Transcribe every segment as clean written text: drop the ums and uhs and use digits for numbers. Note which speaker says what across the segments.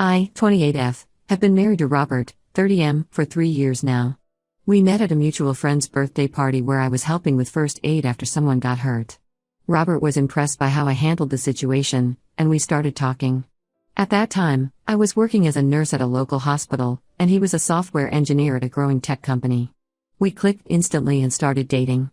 Speaker 1: I, 28F, have been married to Robert, 30M, for 3 years now. We met at a mutual friend's birthday party where I was helping with first aid after someone got hurt. Robert was impressed by how I handled the situation, and we started talking. At that time, I was working as a nurse at a local hospital, and he was a software engineer at a growing tech company. We clicked instantly and started dating.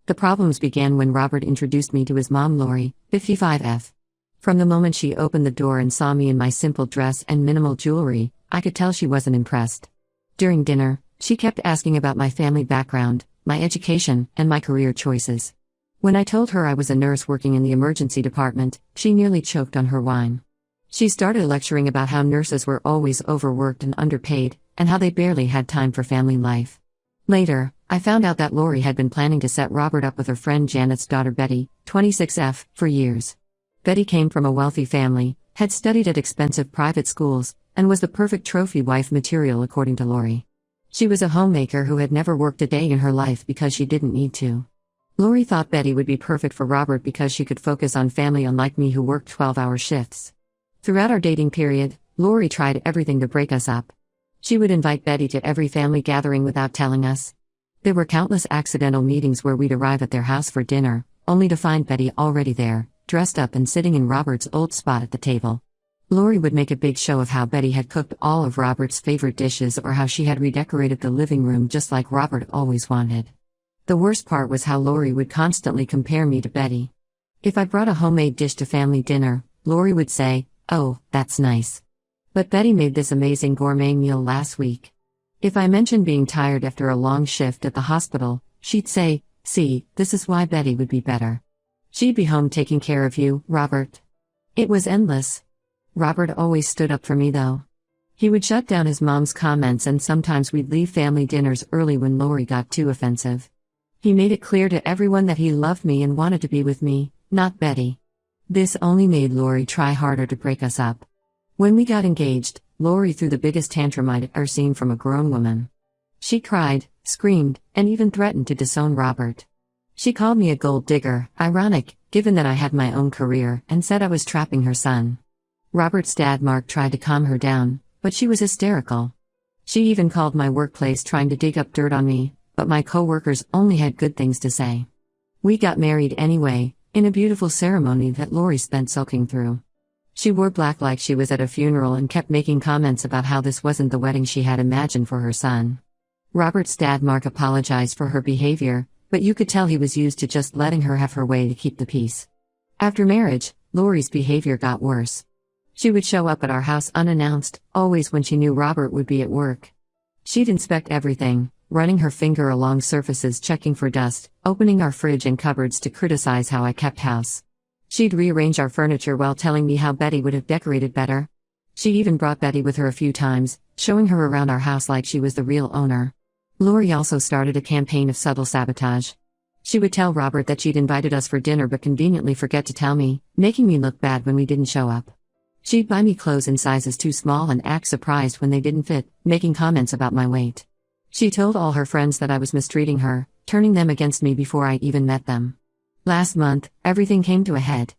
Speaker 1: The problems began when Robert introduced me to his mom, Lori, 55F. From the moment she opened the door and saw me in my simple dress and minimal jewelry, I could tell she wasn't impressed. During dinner, she kept asking about my family background, my education, and my career choices. When I told her I was a nurse working in the emergency department, she nearly choked on her wine. She started lecturing about how nurses were always overworked and underpaid, and how they barely had time for family life. Later, I found out that Lori had been planning to set Robert up with her friend Janet's daughter Betty, 26F, for years. Betty came from a wealthy family, had studied at expensive private schools, and was the perfect trophy wife material according to Lori. She was a homemaker who had never worked a day in her life because she didn't need to. Lori thought Betty would be perfect for Robert because she could focus on family unlike me who worked 12-hour shifts. Throughout our dating period, Lori tried everything to break us up. She would invite Betty to every family gathering without telling us. There were countless accidental meetings where we'd arrive at their house for dinner, only to find Betty already there, dressed up and sitting in Robert's old spot at the table. Lori would make a big show of how Betty had cooked all of Robert's favorite dishes or how she had redecorated the living room just like Robert always wanted. The worst part was how Lori would constantly compare me to Betty. If I brought a homemade dish to family dinner, Lori would say, "Oh, that's nice. But Betty made this amazing gourmet meal last week." If I mentioned being tired after a long shift at the hospital, she'd say, "See, this is why Betty would be better. She'd be home taking care of you, Robert." It was endless. Robert always stood up for me though. He would shut down his mom's comments and sometimes we'd leave family dinners early when Lori got too offensive. He made it clear to everyone that he loved me and wanted to be with me, not Betty. This only made Lori try harder to break us up. When we got engaged, Lori threw the biggest tantrum I'd ever seen from a grown woman. She cried, screamed, and even threatened to disown Robert. She called me a gold digger, ironic, given that I had my own career, and said I was trapping her son. Robert's dad Mark tried to calm her down, but she was hysterical. She even called my workplace trying to dig up dirt on me, but my co-workers only had good things to say. We got married anyway, in a beautiful ceremony that Lori spent soaking through. She wore black like she was at a funeral and kept making comments about how this wasn't the wedding she had imagined for her son. Robert's dad Mark apologized for her behavior, but you could tell he was used to just letting her have her way to keep the peace. After marriage, Lori's behavior got worse. She would show up at our house unannounced, always when she knew Robert would be at work. She'd inspect everything, running her finger along surfaces checking for dust, opening our fridge and cupboards to criticize how I kept house. She'd rearrange our furniture while telling me how Betty would have decorated better. She even brought Betty with her a few times, showing her around our house like she was the real owner. Lori also started a campaign of subtle sabotage. She would tell Robert that she'd invited us for dinner but conveniently forget to tell me, making me look bad when we didn't show up. She'd buy me clothes in sizes too small and act surprised when they didn't fit, making comments about my weight. She told all her friends that I was mistreating her, turning them against me before I even met them. Last month, everything came to a head.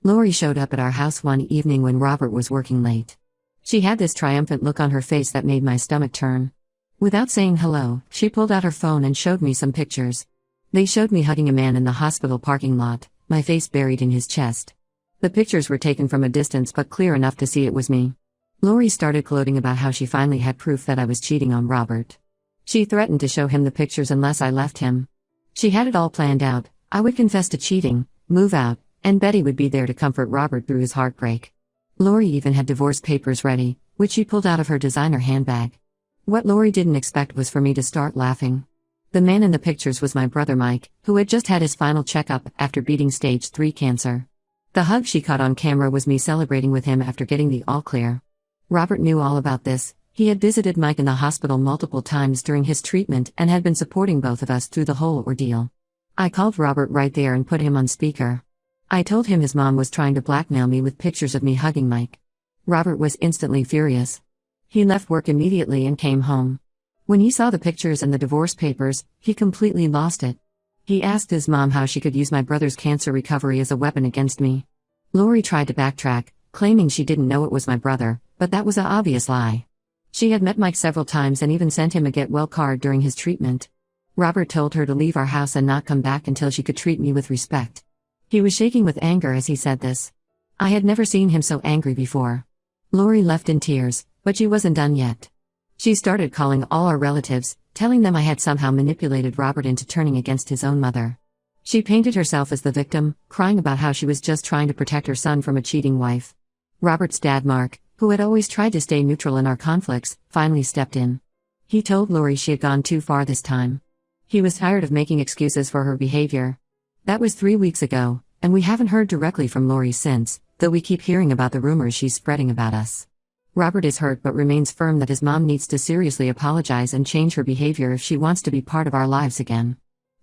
Speaker 1: Lori showed up at our house one evening when Robert was working late. She had this triumphant look on her face that made my stomach turn. Without saying hello, she pulled out her phone and showed me some pictures. They showed me hugging a man in the hospital parking lot, my face buried in his chest. The pictures were taken from a distance but clear enough to see it was me. Lori started gloating about how she finally had proof that I was cheating on Robert. She threatened to show him the pictures unless I left him. She had it all planned out. I would confess to cheating, move out, and Betty would be there to comfort Robert through his heartbreak. Lori even had divorce papers ready, which she pulled out of her designer handbag. What Lori didn't expect was for me to start laughing. The man in the pictures was my brother Mike, who had just had his final checkup after beating stage 3 cancer. The hug she caught on camera was me celebrating with him after getting the all clear. Robert knew all about this. He had visited Mike in the hospital multiple times during his treatment and had been supporting both of us through the whole ordeal. I called Robert right there and put him on speaker. I told him his mom was trying to blackmail me with pictures of me hugging Mike. Robert was instantly furious. He left work immediately and came home. When he saw the pictures and the divorce papers, he completely lost it. He asked his mom how she could use my brother's cancer recovery as a weapon against me. Lori tried to backtrack, claiming she didn't know it was my brother, But that was an obvious lie. She had met Mike several times and even sent him a get well card during his treatment. Robert told her to leave our house and not come back until she could treat me with respect. He was shaking with anger as he said this. I had never seen him so angry before. Lori left in tears, but she wasn't done yet. She started calling all our relatives, telling them I had somehow manipulated Robert into turning against his own mother. She painted herself as the victim, crying about how she was just trying to protect her son from a cheating wife. Robert's dad, Mark, who had always tried to stay neutral in our conflicts, finally stepped in. He told Lori she had gone too far this time. He was tired of making excuses for her behavior. That was 3 weeks ago, and we haven't heard directly from Lori since, though we keep hearing about the rumors she's spreading about us. Robert is hurt but remains firm that his mom needs to seriously apologize and change her behavior if she wants to be part of our lives again.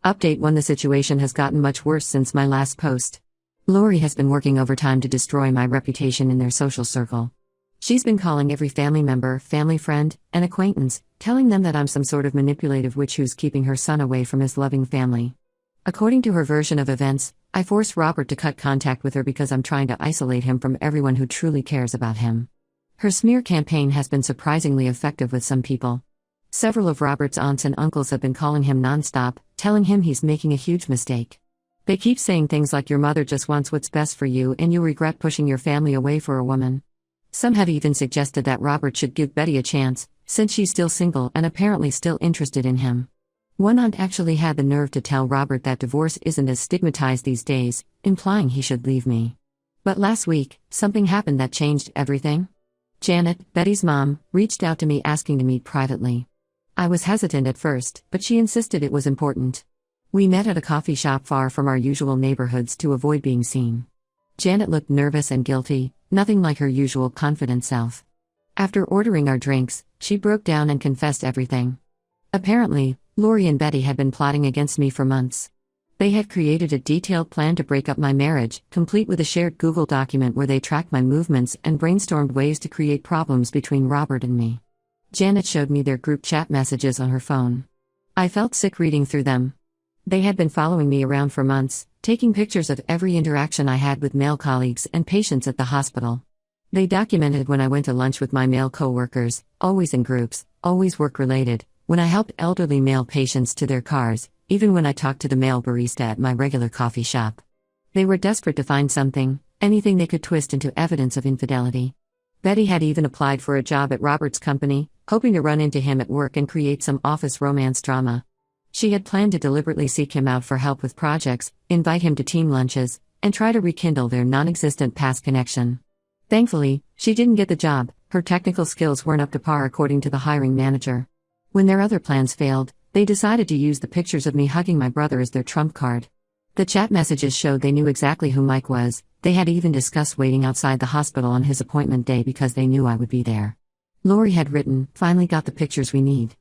Speaker 1: Update 1: The situation has gotten much worse since my last post. Lori has been working overtime to destroy my reputation in their social circle. She's been calling every family member, family friend, and acquaintance, telling them that I'm some sort of manipulative witch who's keeping her son away from his loving family. According to her version of events, I forced Robert to cut contact with her because I'm trying to isolate him from everyone who truly cares about him. Her smear campaign has been surprisingly effective with some people. Several of Robert's aunts and uncles have been calling him nonstop, telling him he's making a huge mistake. They keep saying things like your mother just wants what's best for you and you'll regret pushing your family away for a woman. Some have even suggested that Robert should give Betty a chance, since she's still single and apparently still interested in him. One aunt actually had the nerve to tell Robert that divorce isn't as stigmatized these days, implying he should leave me. But last week, something happened that changed everything. Janet, Betty's mom, reached out to me asking to meet privately. I was hesitant at first, but she insisted it was important. We met at a coffee shop far from our usual neighborhoods to avoid being seen. Janet looked nervous and guilty, nothing like her usual confident self. After ordering our drinks, she broke down and confessed everything. Apparently, Lori and Betty had been plotting against me for months. They had created a detailed plan to break up my marriage, complete with a shared Google document where they tracked my movements and brainstormed ways to create problems between Robert and me. Janet showed me their group chat messages on her phone. I felt sick reading through them. They had been following me around for months, taking pictures of every interaction I had with male colleagues and patients at the hospital. They documented when I went to lunch with my male coworkers, always in groups, always work-related, when I helped elderly male patients to their cars, even when I talked to the male barista at my regular coffee shop. They were desperate to find something, anything they could twist into evidence of infidelity. Betty had even applied for a job at Robert's company, hoping to run into him at work and create some office romance drama. She had planned to deliberately seek him out for help with projects, invite him to team lunches, and try to rekindle their non-existent past connection. Thankfully, she didn't get the job. Her technical skills weren't up to par according to the hiring manager. When their other plans failed, they decided to use the pictures of me hugging my brother as their trump card. The chat messages showed they knew exactly who Mike was. They had even discussed waiting outside the hospital on his appointment day because they knew I would be there. Lori had written, "Finally got the pictures we need.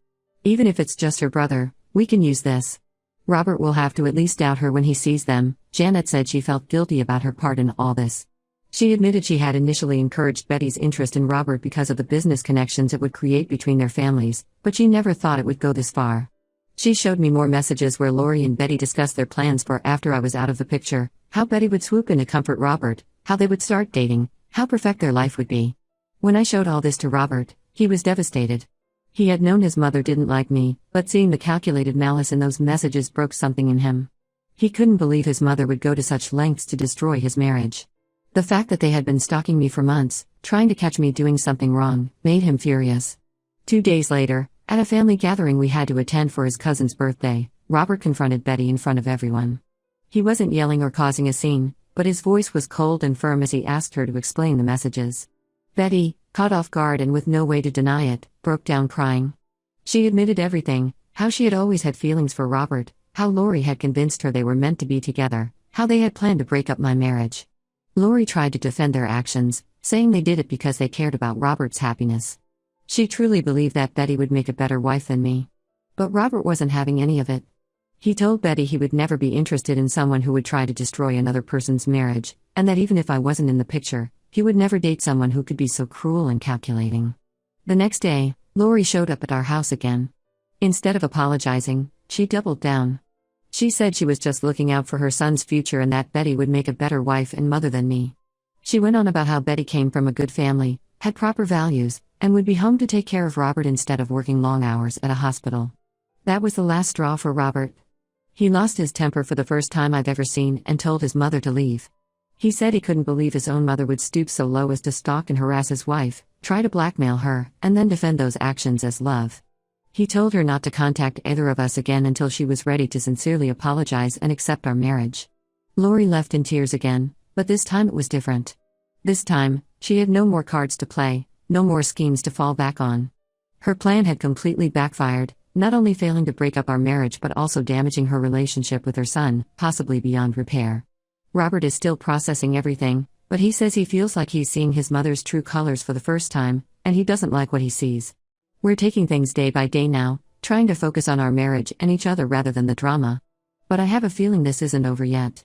Speaker 1: Even if it's just her brother, we can use this. Robert will have to at least doubt her when he sees them." Janet said she felt guilty about her part in all this. She admitted she had initially encouraged Betty's interest in Robert because of the business connections it would create between their families, but she never thought it would go this far. She showed me more messages where Lori and Betty discussed their plans for after I was out of the picture, how Betty would swoop in to comfort Robert, how they would start dating, how perfect their life would be. When I showed all this to Robert, he was devastated. He had known his mother didn't like me, but seeing the calculated malice in those messages broke something in him. He couldn't believe his mother would go to such lengths to destroy his marriage. The fact that they had been stalking me for months, trying to catch me doing something wrong, made him furious. 2 days later, at a family gathering we had to attend for his cousin's birthday, Robert confronted Betty in front of everyone. He wasn't yelling or causing a scene, but his voice was cold and firm as he asked her to explain the messages. Betty, caught off guard and with no way to deny it, broke down crying. She admitted everything, how she had always had feelings for Robert, how Lori had convinced her they were meant to be together, how they had planned to break up my marriage. Lori tried to defend their actions, saying they did it because they cared about Robert's happiness. She truly believed that Betty would make a better wife than me. But Robert wasn't having any of it. He told Betty he would never be interested in someone who would try to destroy another person's marriage, and that even if I wasn't in the picture, he would never date someone who could be so cruel and calculating. The next day, Lori showed up at our house again. Instead of apologizing, she doubled down. She said she was just looking out for her son's future and that Betty would make a better wife and mother than me. She went on about how Betty came from a good family, had proper values, and would be home to take care of Robert instead of working long hours at a hospital. That was the last straw for Robert. He lost his temper for the first time I've ever seen and told his mother to leave. He said he couldn't believe his own mother would stoop so low as to stalk and harass his wife, try to blackmail her, and then defend those actions as love. He told her not to contact either of us again until she was ready to sincerely apologize and accept our marriage. Lori left in tears again, but this time it was different. This time, she had no more cards to play, no more schemes to fall back on. Her plan had completely backfired, not only failing to break up our marriage but also damaging her relationship with her son, possibly beyond repair. Robert is still processing everything, but he says he feels like he's seeing his mother's true colors for the first time, and he doesn't like what he sees. We're taking things day by day now, trying to focus on our marriage and each other rather than the drama. But I have a feeling this isn't over yet.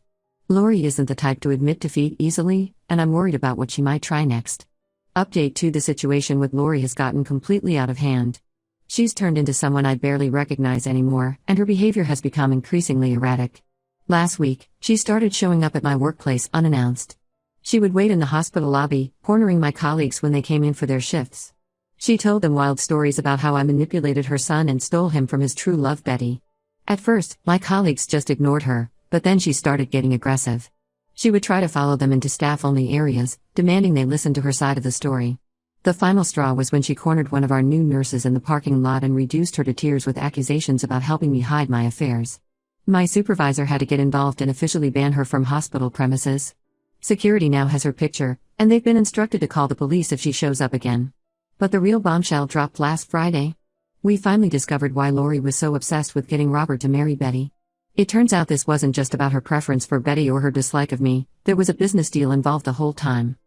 Speaker 1: Lori isn't the type to admit defeat easily, and I'm worried about what she might try next. Update 2: The situation with Lori has gotten completely out of hand. She's turned into someone I barely recognize anymore, and her behavior has become increasingly erratic. Last week, she started showing up at my workplace unannounced. She would wait in the hospital lobby, cornering my colleagues when they came in for their shifts. She told them wild stories about how I manipulated her son and stole him from his true love, Betty. At first, my colleagues just ignored her, but then she started getting aggressive. She would try to follow them into staff-only areas, demanding they listen to her side of the story. The final straw was when she cornered one of our new nurses in the parking lot and reduced her to tears with accusations about helping me hide my affairs. My supervisor had to get involved and officially ban her from hospital premises. Security now has her picture, and they've been instructed to call the police if she shows up again. But the real bombshell dropped last Friday. We finally discovered why Lori was so obsessed with getting Robert to marry Betty. It turns out this wasn't just about her preference for Betty or her dislike of me, there was a business deal involved the whole time.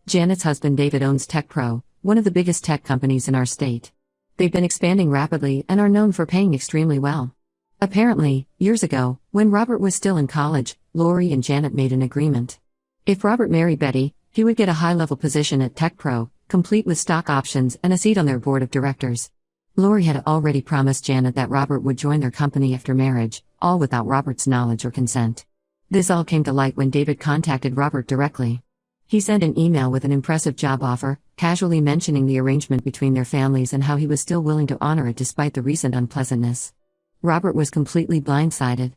Speaker 1: Janet's husband David owns TechPro, one of the biggest tech companies in our state. They've been expanding rapidly and are known for paying extremely well. Apparently, years ago, when Robert was still in college, Lori and Janet made an agreement. If Robert married Betty, he would get a high-level position at TechPro, complete with stock options and a seat on their board of directors. Lori had already promised Janet that Robert would join their company after marriage, all without Robert's knowledge or consent. This all came to light when David contacted Robert directly. He sent an email with an impressive job offer, casually mentioning the arrangement between their families and how he was still willing to honor it despite the recent unpleasantness. Robert was completely blindsided.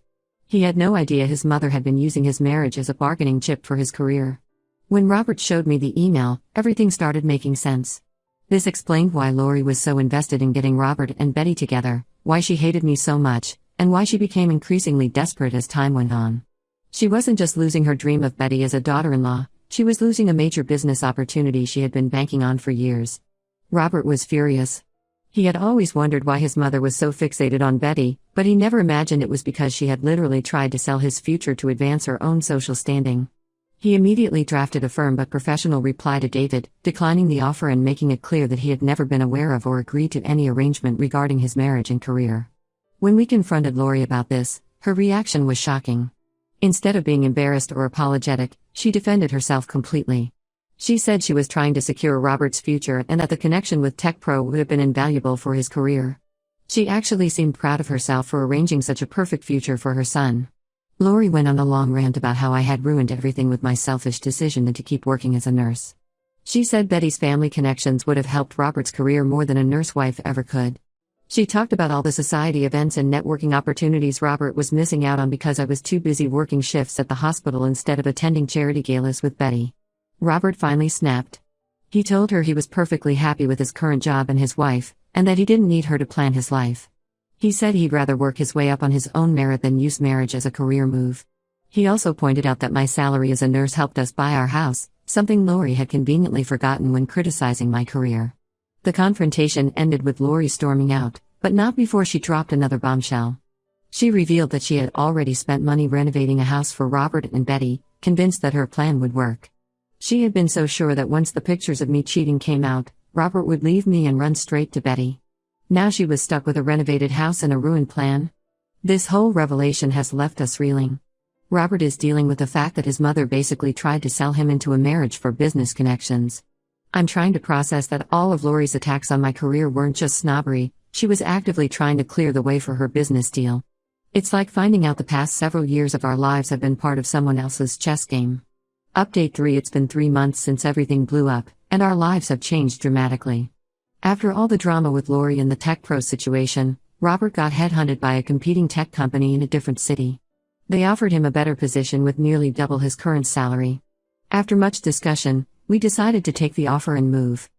Speaker 1: He had no idea his mother had been using his marriage as a bargaining chip for his career. When Robert showed me the email, everything started making sense. This explained why Lori was so invested in getting Robert and Betty together, why she hated me so much, and why she became increasingly desperate as time went on. She wasn't just losing her dream of Betty as a daughter-in-law, she was losing a major business opportunity she had been banking on for years. Robert was furious. He had always wondered why his mother was so fixated on Betty, but he never imagined it was because she had literally tried to sell his future to advance her own social standing. He immediately drafted a firm but professional reply to David, declining the offer and making it clear that he had never been aware of or agreed to any arrangement regarding his marriage and career. When we confronted Lori about this, her reaction was shocking. Instead of being embarrassed or apologetic, she defended herself completely. She said she was trying to secure Robert's future and that the connection with TechPro would have been invaluable for his career. She actually seemed proud of herself for arranging such a perfect future for her son. Lori went on a long rant about how I had ruined everything with my selfish decision to keep working as a nurse. She said Betty's family connections would have helped Robert's career more than a nurse wife ever could. She talked about all the society events and networking opportunities Robert was missing out on because I was too busy working shifts at the hospital instead of attending charity galas with Betty. Robert finally snapped. He told her he was perfectly happy with his current job and his wife, and that he didn't need her to plan his life. He said he'd rather work his way up on his own merit than use marriage as a career move. He also pointed out that my salary as a nurse helped us buy our house, something Lori had conveniently forgotten when criticizing my career. The confrontation ended with Lori storming out, but not before she dropped another bombshell. She revealed that she had already spent money renovating a house for Robert and Betty, convinced that her plan would work. She had been so sure that once the pictures of me cheating came out, Robert would leave me and run straight to Betty. Now she was stuck with a renovated house and a ruined plan. This whole revelation has left us reeling. Robert is dealing with the fact that his mother basically tried to sell him into a marriage for business connections. I'm trying to process that all of Lori's attacks on my career weren't just snobbery, she was actively trying to clear the way for her business deal. It's like finding out the past several years of our lives have been part of someone else's chess game. Update 3: It's been 3 months since everything blew up, and our lives have changed dramatically. After all the drama with Lori and the Tech Pro situation, Robert got headhunted by a competing tech company in a different city. They offered him a better position with nearly double his current salary. After much discussion, we decided to take the offer and move.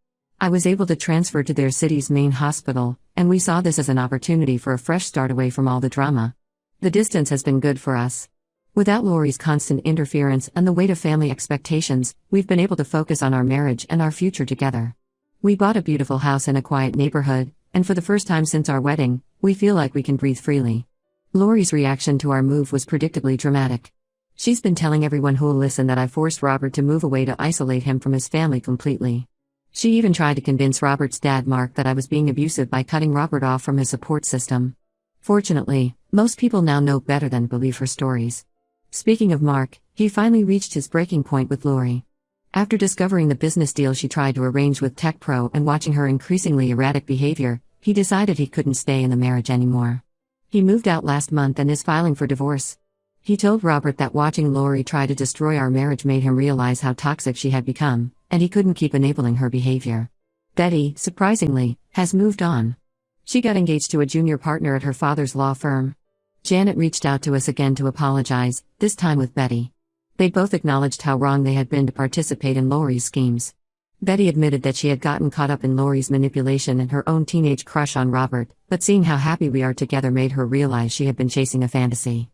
Speaker 1: I was able to transfer to their city's main hospital, and we saw this as an opportunity for a fresh start away from all the drama. The distance has been good for us. Without Lori's constant interference and the weight of family expectations, we've been able to focus on our marriage and our future together. We bought a beautiful house in a quiet neighborhood, and for the first time since our wedding, we feel like we can breathe freely. Lori's reaction to our move was predictably dramatic. She's been telling everyone who'll listen that I forced Robert to move away to isolate him from his family completely. She even tried to convince Robert's dad, Mark, that I was being abusive by cutting Robert off from his support system. Fortunately, most people now know better than believe her stories. Speaking of Mark, he finally reached his breaking point with Lori. After discovering the business deal she tried to arrange with Tech Pro and watching her increasingly erratic behavior, he decided he couldn't stay in the marriage anymore. He moved out last month and is filing for divorce. He told Robert that watching Lori try to destroy our marriage made him realize how toxic she had become, and he couldn't keep enabling her behavior. Betty, surprisingly, has moved on. She got engaged to a junior partner at her father's law firm. Janet reached out to us again to apologize, this time with Betty. They both acknowledged how wrong they had been to participate in Lori's schemes. Betty admitted that she had gotten caught up in Lori's manipulation and her own teenage crush on Robert, but seeing how happy we are together made her realize she had been chasing a fantasy.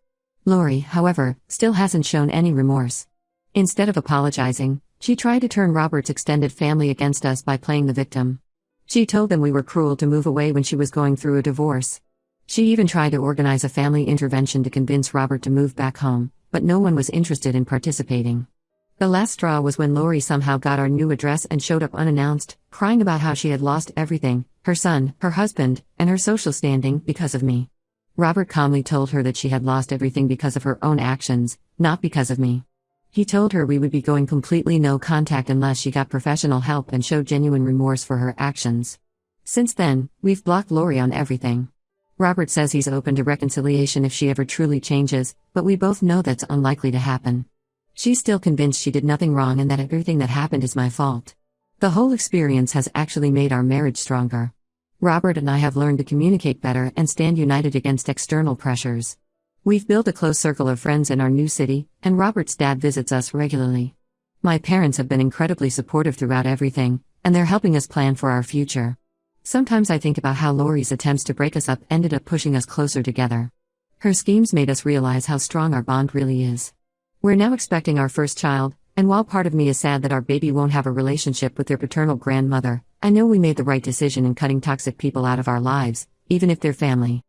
Speaker 1: Lori, however, still hasn't shown any remorse. Instead of apologizing, she tried to turn Robert's extended family against us by playing the victim. She told them we were cruel to move away when she was going through a divorce. She even tried to organize a family intervention to convince Robert to move back home, but no one was interested in participating. The last straw was when Lori somehow got our new address and showed up unannounced, crying about how she had lost everything, her son, her husband, and her social standing, because of me. Robert calmly told her that she had lost everything because of her own actions, not because of me. He told her we would be going completely no contact unless she got professional help and showed genuine remorse for her actions. Since then, we've blocked Lori on everything. Robert says he's open to reconciliation if she ever truly changes, but we both know that's unlikely to happen. She's still convinced she did nothing wrong and that everything that happened is my fault. The whole experience has actually made our marriage stronger. Robert and I have learned to communicate better and stand united against external pressures. We've built a close circle of friends in our new city, and Robert's dad visits us regularly. My parents have been incredibly supportive throughout everything, and they're helping us plan for our future. Sometimes I think about how Lori's attempts to break us up ended up pushing us closer together. Her schemes made us realize how strong our bond really is. We're now expecting our first child, and while part of me is sad that our baby won't have a relationship with their paternal grandmother, I know we made the right decision in cutting toxic people out of our lives, even if they're family.